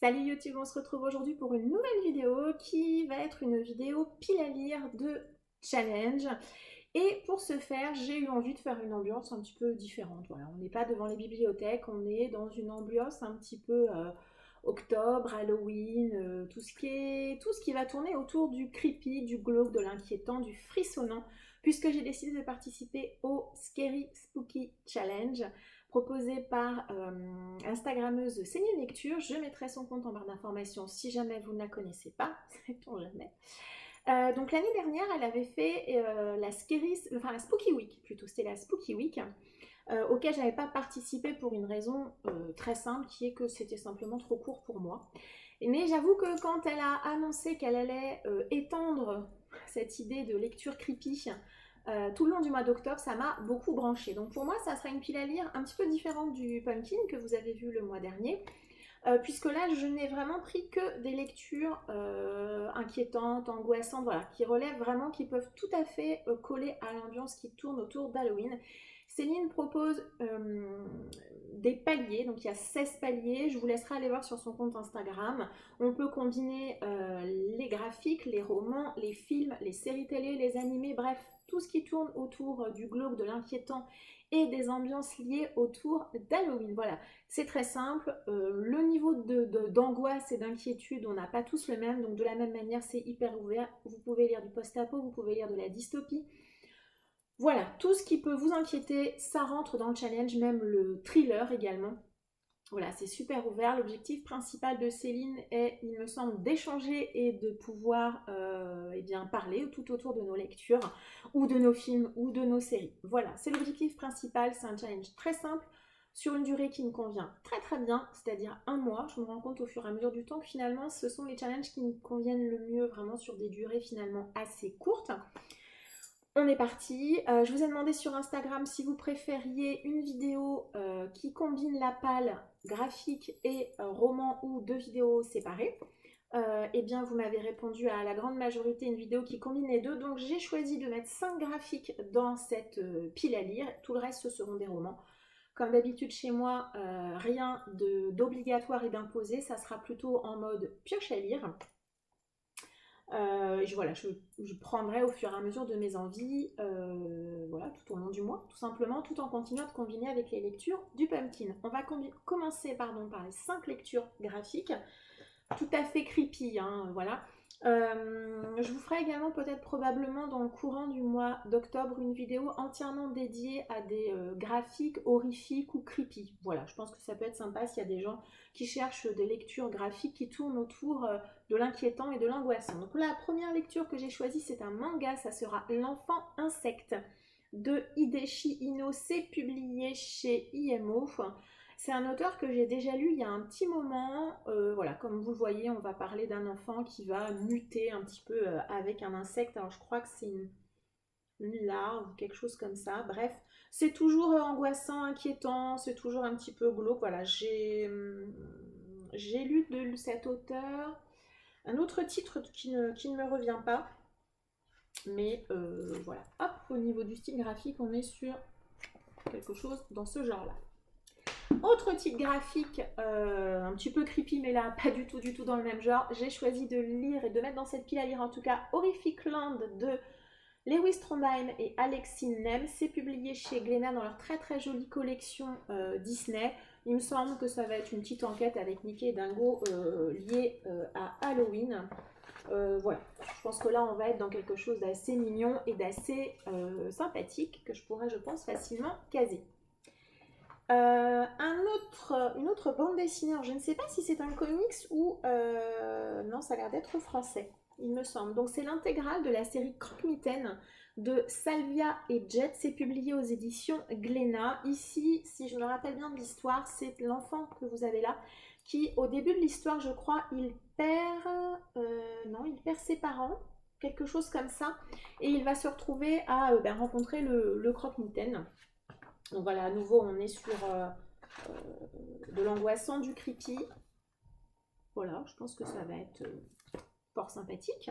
Salut YouTube, on se retrouve aujourd'hui pour une nouvelle vidéo qui va être une vidéo pile à lire de challenge. Et pour ce faire, j'ai eu envie de faire une ambiance un petit peu différente. Voilà, on n'est pas devant les bibliothèques, on est dans une ambiance un petit peu octobre, Halloween, tout ce qui va tourner autour du creepy, du glauque, de l'inquiétant, du frissonnant, puisque j'ai décidé de participer au Scary Spooky Challenge proposé par Instagrammeuse Céline Lecture. Je mettrai son compte en barre d'informations si jamais vous ne la connaissez pas, sait-on jamais. Donc l'année dernière, elle avait fait la Spooky Week plutôt, c'était la Spooky Week, auquel je n'avais pas participé pour une raison très simple, qui est que c'était simplement trop court pour moi. Mais j'avoue que quand elle a annoncé qu'elle allait étendre cette idée de lecture creepy tout le long du mois d'octobre, ça m'a beaucoup branché. Donc pour moi, ça sera une pile à lire un petit peu différente du Pumpkin que vous avez vu le mois dernier. Puisque là, je n'ai vraiment pris que des lectures inquiétantes, angoissantes, voilà, qui relèvent vraiment, qui peuvent tout à fait coller à l'ambiance qui tourne autour d'Halloween. Céline propose des paliers, donc il y a 16 paliers, je vous laisserai aller voir sur son compte Instagram. On peut combiner les graphiques, les romans, les films, les séries télé, les animés, bref, tout ce qui tourne autour du glauque, de l'inquiétant et des ambiances liées autour d'Halloween. Voilà, c'est très simple, le niveau d'angoisse et d'inquiétude, on n'a pas tous le même, donc de la même manière, c'est hyper ouvert. Vous pouvez lire du post-apo, vous pouvez lire de la dystopie. Voilà, tout ce qui peut vous inquiéter, ça rentre dans le challenge, même le thriller également. Voilà, c'est super ouvert. L'objectif principal de Céline est, il me semble, d'échanger et de pouvoir parler tout autour de nos lectures, ou de nos films, ou de nos séries. Voilà, c'est l'objectif principal. C'est un challenge très simple, sur une durée qui me convient très très bien, c'est-à-dire un mois. Je me rends compte au fur et à mesure du temps que finalement, ce sont les challenges qui me conviennent le mieux, vraiment sur des durées finalement assez courtes. On est parti. Je vous ai demandé sur Instagram si vous préfériez une vidéo qui combine la palle graphique et roman ou deux vidéos séparées. Eh bien, vous m'avez répondu à la grande majorité une vidéo qui combine les deux. Donc, j'ai choisi de mettre 5 graphiques dans cette pile à lire. Tout le reste, ce seront des romans. Comme d'habitude chez moi, rien d'obligatoire et d'imposé. Ça sera plutôt en mode pioche à lire. Je prendrai au fur et à mesure de mes envies, voilà, tout au long du mois, tout simplement, tout en continuant de combiner avec les lectures du Pumpkin. On va commencer par les 5 lectures graphiques, tout à fait creepy, hein, voilà. Je vous ferai également peut-être probablement dans le courant du mois d'octobre une vidéo entièrement dédiée à des graphiques horrifiques ou creepy. Voilà, je pense que ça peut être sympa s'il y a des gens qui cherchent des lectures graphiques qui tournent autour de l'inquiétant et de l'angoissant. Donc la première lecture que j'ai choisie, c'est un manga, ça sera L'enfant insecte de Hideshi Ino, c'est publié chez IMO. C'est un auteur que j'ai déjà lu il y a un petit moment. Voilà, comme vous le voyez, on va parler d'un enfant qui va muter un petit peu avec un insecte. Alors je crois que c'est une larve ou quelque chose comme ça. Bref, c'est toujours angoissant, inquiétant, c'est toujours un petit peu glauque. Voilà, j'ai lu de cet auteur un autre titre qui ne me revient pas. Mais voilà, hop, au niveau du style graphique, on est sur quelque chose dans ce genre-là. Autre type graphique, un petit peu creepy, mais là, pas du tout dans le même genre. J'ai choisi de lire et de mettre dans cette pile à lire, en tout cas, Horrific Land de Lewis Trondheim et Alexine Nem. C'est publié chez Glénat dans leur très très jolie collection Disney. Il me semble que ça va être une petite enquête avec Mickey et Dingo liée à Halloween. Voilà, je pense que là on va être dans quelque chose d'assez mignon et d'assez sympathique que je pourrais, je pense, facilement caser. Une autre bande dessinée, alors je ne sais pas si c'est un comics ou non, ça a l'air d'être français, il me semble. Donc c'est l'intégrale de la série Croque-Mitaine de Salvia et Jet, c'est publié aux éditions Glénat. Ici, si je me rappelle bien de l'histoire, c'est l'enfant que vous avez là qui, au début de l'histoire, je crois, il perd ses parents, quelque chose comme ça, et il va se retrouver à rencontrer le Croque-Mitaine. Donc voilà, à nouveau, on est sur de l'angoissant, du creepy. Voilà, je pense que ça va être fort sympathique.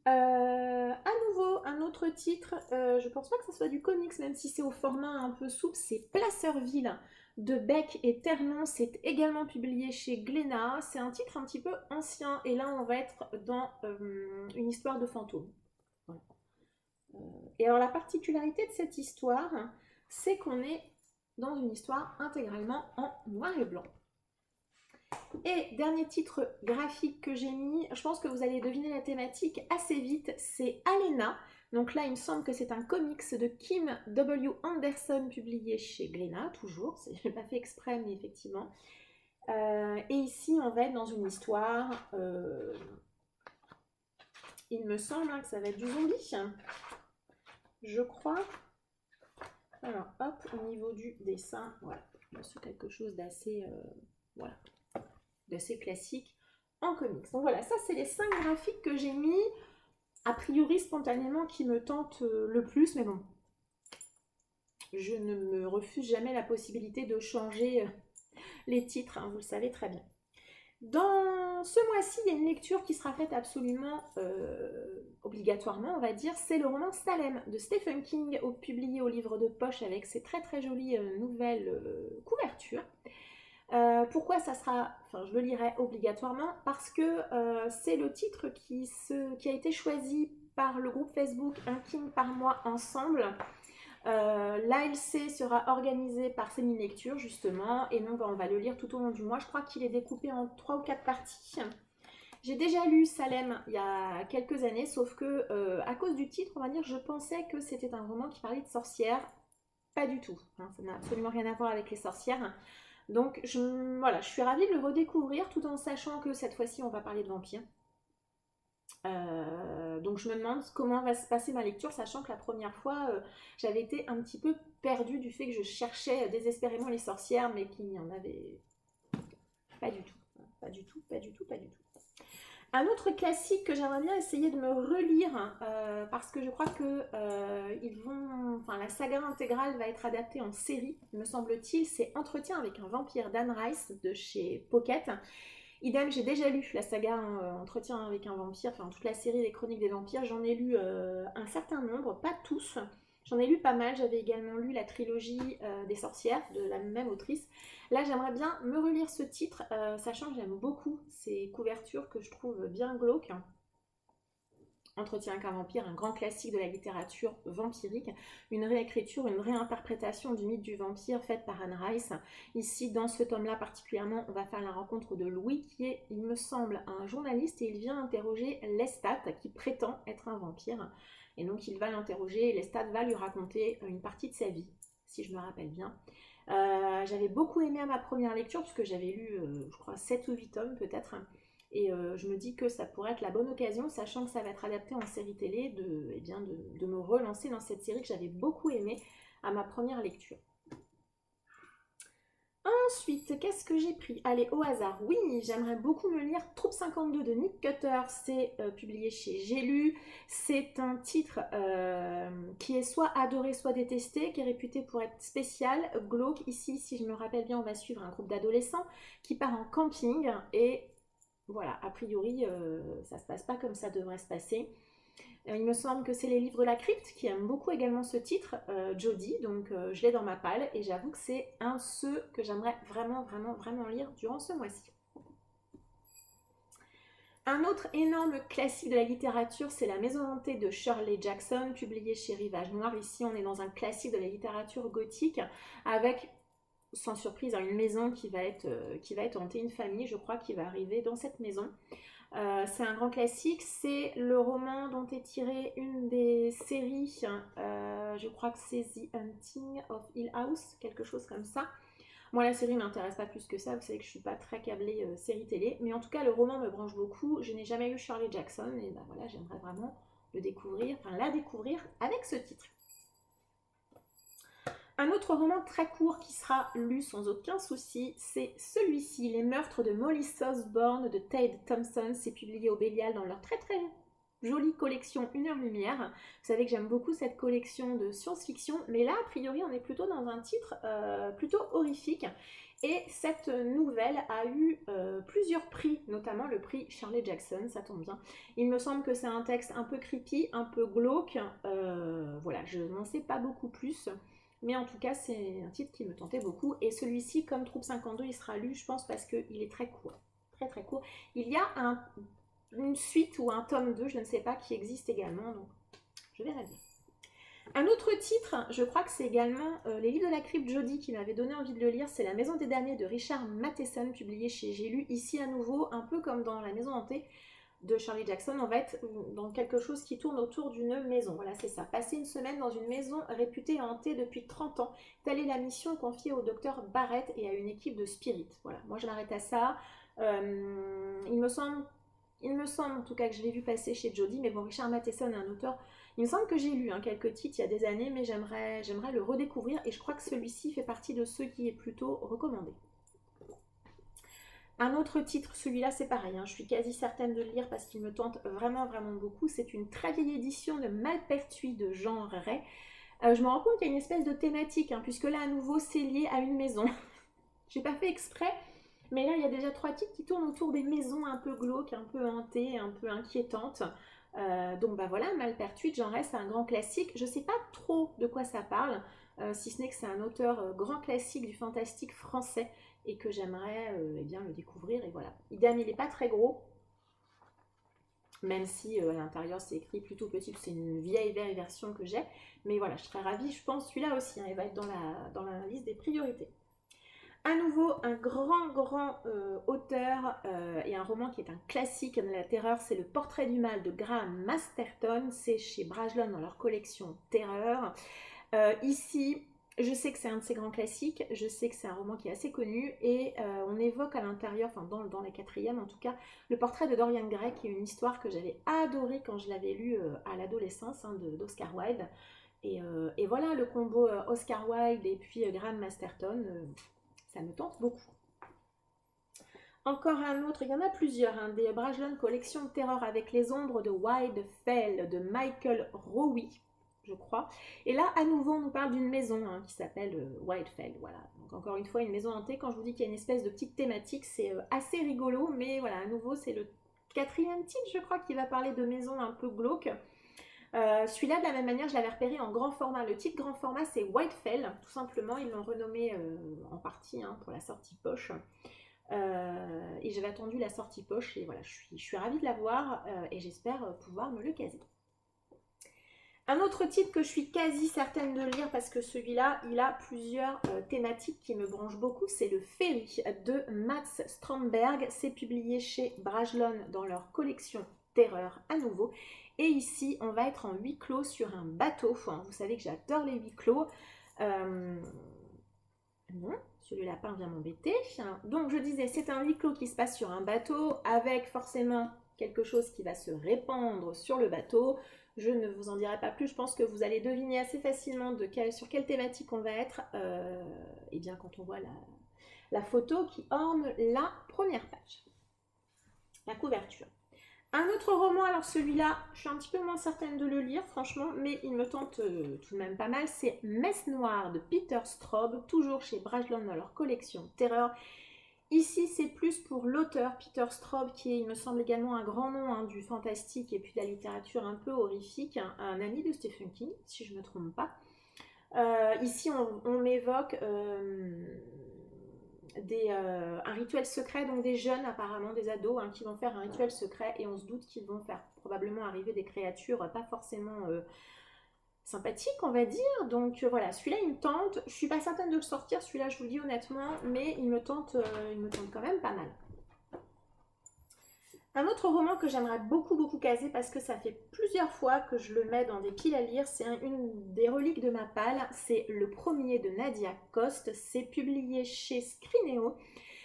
À nouveau, un autre titre, je pense pas que ce soit du comics, même si c'est au format un peu souple, c'est Placerville de Beck et Ternon, c'est également publié chez Glénat. C'est un titre un petit peu ancien et là on va être dans une histoire de fantôme. Voilà. Et alors la particularité de cette histoire, c'est qu'on est dans une histoire intégralement en noir et blanc. Et dernier titre graphique que j'ai mis, je pense que vous allez deviner la thématique assez vite, c'est Alena. Donc là, il me semble que c'est un comics de Kim W. Anderson publié chez Glénat, toujours. Je n'ai pas fait exprès, mais effectivement. Et ici, on va être dans une histoire. Il me semble que ça va être du zombie. Je crois. Alors, hop, au niveau du dessin, voilà. C'est quelque chose d'assez voilà, d'assez classique en comics. Donc voilà, ça c'est les 5 graphiques que j'ai mis a priori spontanément qui me tentent le plus, mais bon, je ne me refuse jamais la possibilité de changer les titres, hein, vous le savez très bien. Dans ce mois-ci, il y a une lecture qui sera faite absolument obligatoirement, on va dire, c'est le roman Salem de Stephen King, publié au livre de poche avec ses très très jolies nouvelles couvertures. Pourquoi ça sera, enfin je le lirai obligatoirement, parce que c'est le titre qui a été choisi par le groupe Facebook Un King par mois ensemble. L'ALC sera organisé par Céline Lecture justement, et donc on va le lire tout au long du mois. Je crois qu'il est découpé en 3 ou 4 parties. J'ai déjà lu Salem il y a quelques années, sauf que à cause du titre, on va dire, je pensais que c'était un roman qui parlait de sorcières. Pas du tout, hein, ça n'a absolument rien à voir avec les sorcières. Donc voilà, je suis ravie de le redécouvrir tout en sachant que cette fois-ci on va parler de vampires. Donc je me demande comment va se passer ma lecture, sachant que la première fois j'avais été un petit peu perdue du fait que je cherchais désespérément les sorcières, mais qu'il n'y en avait pas du tout. Pas du tout, pas du tout, pas du tout. Un autre classique que j'aimerais bien essayer de me relire, parce que je crois que la saga intégrale va être adaptée en série, me semble-t-il, c'est Entretien avec un vampire d'Anne Rice de chez Pocket. Idem, j'ai déjà lu la saga Entretien avec un vampire, enfin toute la série des Chroniques des vampires, j'en ai lu un certain nombre, pas tous. J'en ai lu pas mal, j'avais également lu la trilogie des sorcières de la même autrice. Là, j'aimerais bien me relire ce titre, sachant que j'aime beaucoup ces couvertures que je trouve bien glauques. Entretien avec un vampire, un grand classique de la littérature vampirique, une réécriture, une réinterprétation du mythe du vampire faite par Anne Rice. Ici, dans ce tome-là particulièrement, on va faire la rencontre de Louis, qui est, il me semble, un journaliste, et il vient interroger Lestat, qui prétend être un vampire. Et donc, il va l'interroger, et Lestat va lui raconter une partie de sa vie, si je me rappelle bien. J'avais beaucoup aimé à ma première lecture, puisque j'avais lu, je crois, 7 ou 8 tomes peut-être. Et je me dis que ça pourrait être la bonne occasion, sachant que ça va être adapté en série télé, de me relancer dans cette série que j'avais beaucoup aimée à ma première lecture. Ensuite, qu'est-ce que j'ai pris? Allez, au hasard. Oui, j'aimerais beaucoup me lire Troupe 52 de Nick Cutter. C'est publié chez J'ai lu. C'est un titre qui est soit adoré, soit détesté, qui est réputé pour être spécial, glauque. Ici, si je me rappelle bien, on va suivre un groupe d'adolescents qui part en camping et voilà, a priori, ça se passe pas comme ça devrait se passer. Il me semble que c'est les livres de la crypte qui aiment beaucoup également ce titre, Jodie, donc je l'ai dans ma palle et j'avoue que c'est un ceux que j'aimerais vraiment, vraiment, vraiment lire durant ce mois-ci. Un autre énorme classique de la littérature, c'est La Maison hantée de Shirley Jackson, publié chez Rivage Noir. Ici, on est dans un classique de la littérature gothique avec, sans surprise, une maison qui va être hantée, une famille, je crois, qui va arriver dans cette maison. C'est un grand classique, c'est le roman dont est tirée une des séries, je crois que c'est The Hunting of Hill House, quelque chose comme ça. Moi la série ne m'intéresse pas plus que ça, vous savez que je ne suis pas très câblée série télé, mais en tout cas le roman me branche beaucoup, je n'ai jamais lu Shirley Jackson et ben voilà, j'aimerais vraiment la découvrir avec ce titre. Un autre roman très court qui sera lu sans aucun souci, c'est celui-ci, Les meurtres de Molly Osborne de Tade Thompson. C'est publié au Bélial dans leur très très jolie collection Une heure lumière. Vous savez que j'aime beaucoup cette collection de science-fiction, mais là, a priori, on est plutôt dans un titre plutôt horrifique. Et cette nouvelle a eu plusieurs prix, notamment le prix Shirley Jackson, ça tombe bien. Il me semble que c'est un texte un peu creepy, un peu glauque. Voilà, je n'en sais pas beaucoup plus. Mais en tout cas, c'est un titre qui me tentait beaucoup. Et celui-ci, comme Troupe 52, il sera lu, je pense, parce qu'il est très court. Très très court. Il y a une suite ou un tome 2, je ne sais pas, qui existe également. Donc, je verrai bien. Un autre titre, je crois que c'est également Les livres de la crypte Jodie qui m'avait donné envie de le lire. C'est La Maison des damnés de Richard Matheson, publié chez J'ai lu. Ici, à nouveau, un peu comme dans La Maison hantée de Shirley Jackson, on va être dans quelque chose qui tourne autour d'une maison. Voilà, c'est ça. Passer une semaine dans une maison réputée hantée depuis 30 ans. Telle est la mission confiée au docteur Barrett et à une équipe de spirites. Voilà, moi je m'arrête à ça. Il me semble en tout cas que je l'ai vu passer chez Jodie, mais bon, Richard Matheson est un auteur. Il me semble que j'ai lu quelques titres il y a des années, mais j'aimerais le redécouvrir et je crois que celui-ci fait partie de ceux qui est plutôt recommandé. Un autre titre, celui-là c'est pareil, je suis quasi certaine de le lire parce qu'il me tente vraiment vraiment beaucoup. C'est une très vieille édition de Malpertuis de Jean Ray. Je me rends compte qu'il y a une espèce de thématique, puisque là à nouveau c'est lié à une maison. J'ai pas fait exprès, mais là il y a déjà 3 titres qui tournent autour des maisons un peu glauques, un peu hantées, un peu inquiétantes. Donc bah voilà, Malpertuis de Jean Ray, c'est un grand classique. Je sais pas trop de quoi ça parle, si ce n'est que c'est un auteur grand classique du fantastique français et que j'aimerais bien le découvrir. Et voilà. Idem, il n'est pas très gros, même si à l'intérieur c'est écrit plutôt petit, c'est une vieille version que j'ai. Mais voilà, je serais ravie, je pense, celui-là aussi, il va être dans la liste des priorités. À nouveau, un grand auteur et un roman qui est un classique de la terreur, c'est Le Portrait du mal de Graham Masterton. C'est chez Brajlon dans leur collection Terreur. Ici, je sais que c'est un de ces grands classiques, je sais que c'est un roman qui est assez connu et on évoque à l'intérieur, enfin dans la 4e en tout cas, le portrait de Dorian Gray, qui est une histoire que j'avais adorée quand je l'avais lue à l'adolescence d'Oscar Wilde. Et voilà, le combo Oscar Wilde et puis Graham Masterton, ça me tente beaucoup. Encore un autre, il y en a plusieurs, des Brajlon collection de terreur avec les ombres de Wild Fell de Michael Rowe, je crois. Et là, à nouveau, on nous parle d'une maison qui s'appelle Wildfell. Voilà. Donc encore une fois, une maison hantée. Quand je vous dis qu'il y a une espèce de petite thématique, c'est assez rigolo. Mais voilà, à nouveau, c'est le 4e titre, je crois, qui va parler de maison un peu glauque. Celui-là, de la même manière, je l'avais repéré en grand format. Le titre grand format, c'est Wildfell. Tout simplement, ils l'ont renommé en partie pour la sortie poche. Et j'avais attendu la sortie poche. Et voilà, je suis ravie de l'avoir et j'espère pouvoir me le caser. Un autre titre que je suis quasi certaine de lire parce que celui-là, il a plusieurs thématiques qui me branchent beaucoup, c'est Le Ferry de Mats Strandberg. C'est publié chez Brajlon dans leur collection Terreur à nouveau. Et ici, on va être en huis clos sur un bateau. Vous savez que j'adore les huis clos. Non, le lapin vient m'embêter. Donc je disais, c'est un huis clos qui se passe sur un bateau avec forcément quelque chose qui va se répandre sur le bateau. Je ne vous en dirai pas plus, je pense que vous allez deviner assez facilement sur quelle thématique on va être, et bien quand on voit la photo qui orne la première page, la couverture. Un autre roman, alors celui-là, je suis un petit peu moins certaine de le lire, franchement, mais il me tente tout de même pas mal, c'est Messe Noire de Peter Straub, toujours chez Brajlon dans leur collection Terreur. Ici, c'est plus pour l'auteur Peter Straub, qui est, il me semble, également un grand nom du fantastique et puis de la littérature un peu horrifique, un ami de Stephen King, si je ne me trompe pas. Ici, on m'évoque un rituel secret, donc des jeunes, apparemment, des ados, qui vont faire un rituel secret, et on se doute qu'ils vont faire probablement arriver des créatures pas forcément sympathique, on va dire. Donc voilà, celui-là il me tente. Je suis pas certaine de le sortir, celui-là je vous le dis honnêtement, mais il me tente quand même pas mal. Un autre roman que j'aimerais beaucoup caser parce que ça fait plusieurs fois que je le mets dans des piles à lire, c'est une des reliques de ma palle, c'est le premier de Nadia Coste, c'est publié chez Scrinéo.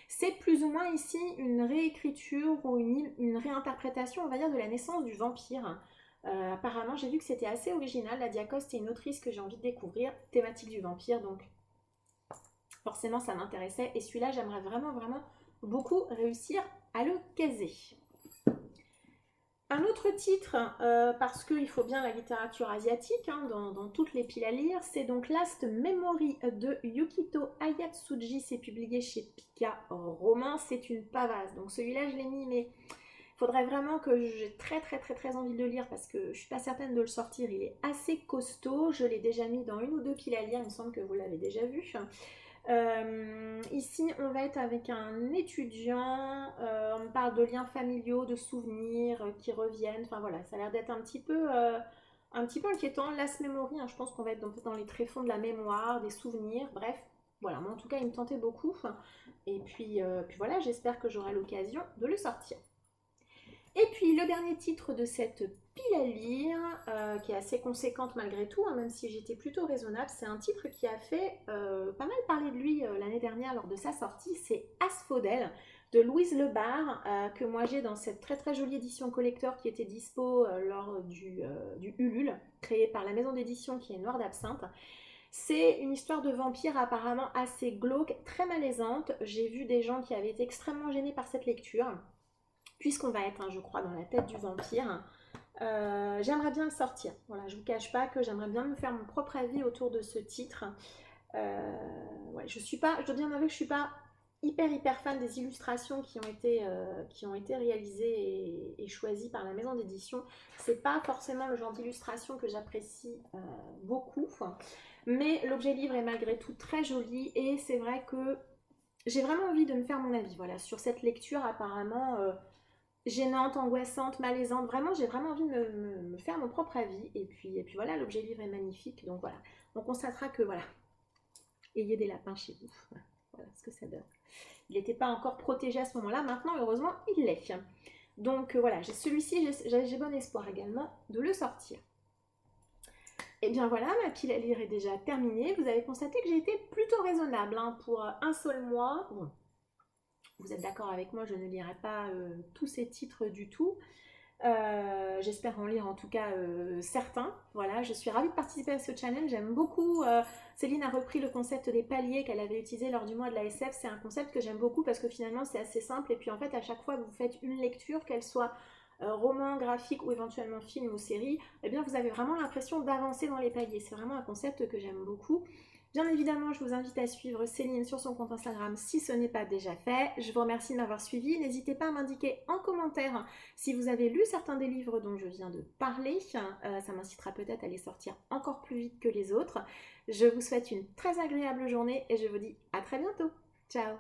C'est plus ou moins ici une réécriture ou une réinterprétation, on va dire, de La naissance du vampire. Apparemment, j'ai vu que c'était assez original. Nadia Coste est une autrice que j'ai envie de découvrir, thématique du vampire, donc forcément ça m'intéressait. Et celui-là, j'aimerais vraiment beaucoup réussir à le caser. Un autre titre, parce qu'il faut bien la littérature asiatique dans toutes les piles à lire, c'est donc Last Memory de Yukito Ayatsuji. C'est publié chez Pika Roman. C'est une pavasse. Donc celui-là, je l'ai mis, mais Faudrait vraiment que j'ai très envie de le lire parce que je suis pas certaine de le sortir. Il est assez costaud. Je l'ai déjà mis dans une ou deux piles à lire. Il me semble que vous l'avez déjà vu. Ici, on va être avec un étudiant. On me parle de liens familiaux, de souvenirs qui reviennent. Enfin voilà, ça a l'air d'être un petit peu inquiétant. Last memory, hein, je pense qu'on va être dans les tréfonds de la mémoire, des souvenirs. Bref, voilà. Moi, en tout cas, il me tentait beaucoup. Et puis voilà, j'espère que j'aurai l'occasion de le sortir. Et puis le dernier titre de cette pile à lire, qui est assez conséquente malgré tout, hein, même si j'étais plutôt raisonnable, c'est un titre qui a fait pas mal parler de lui l'année dernière lors de sa sortie, c'est Asphodèle de Louise Lebarre, que moi j'ai dans cette très jolie édition collector qui était dispo lors du Ulule, créé par la maison d'édition qui est Noire d'Absinthe. C'est une histoire de vampire apparemment assez glauque, très malaisante. J'ai vu des gens qui avaient été extrêmement gênés par cette lecture puisqu'on va être, hein, je crois, dans la tête du vampire. J'aimerais bien le sortir. Voilà, je ne vous cache pas que j'aimerais bien me faire mon propre avis autour de ce titre. Ouais, je dois bien avouer que je ne suis pas hyper fan des illustrations qui ont été réalisées et choisies par la maison d'édition. C'est pas forcément le genre d'illustration que j'apprécie beaucoup, mais l'objet livre est malgré tout très joli et c'est vrai que j'ai vraiment envie de me faire mon avis, voilà, sur cette lecture apparemment gênante, angoissante, malaisante. Vraiment, j'ai vraiment envie de me faire mon propre avis. Et puis voilà, l'objet livre est magnifique. Donc voilà, on constatera que voilà, ayez des lapins chez vous. Voilà ce que ça donne. Il n'était pas encore protégé à ce moment-là. Maintenant, heureusement, il l'est. Donc voilà, celui-ci, j'ai bon espoir également de le sortir. Et bien voilà, ma pile à lire est déjà terminée. Vous avez constaté que j'ai été plutôt raisonnable hein, pour un seul mois. Bon, vous êtes d'accord avec moi, je ne lirai pas tous ces titres du tout. J'espère en lire en tout cas certains. Voilà, je suis ravie de participer à ce challenge. J'aime beaucoup. Céline a repris le concept des paliers qu'elle avait utilisé lors du mois de la SF. C'est un concept que j'aime beaucoup parce que finalement c'est assez simple. Et puis en fait, à chaque fois que vous faites une lecture, qu'elle soit roman, graphique ou éventuellement film ou série, eh bien vous avez vraiment l'impression d'avancer dans les paliers. C'est vraiment un concept que j'aime beaucoup. Bien évidemment, je vous invite à suivre Céline sur son compte Instagram si ce n'est pas déjà fait. Je vous remercie de m'avoir suivi. N'hésitez pas à m'indiquer en commentaire si vous avez lu certains des livres dont je viens de parler. Ça m'incitera peut-être à les sortir encore plus vite que les autres. Je vous souhaite une très agréable journée et je vous dis à très bientôt. Ciao!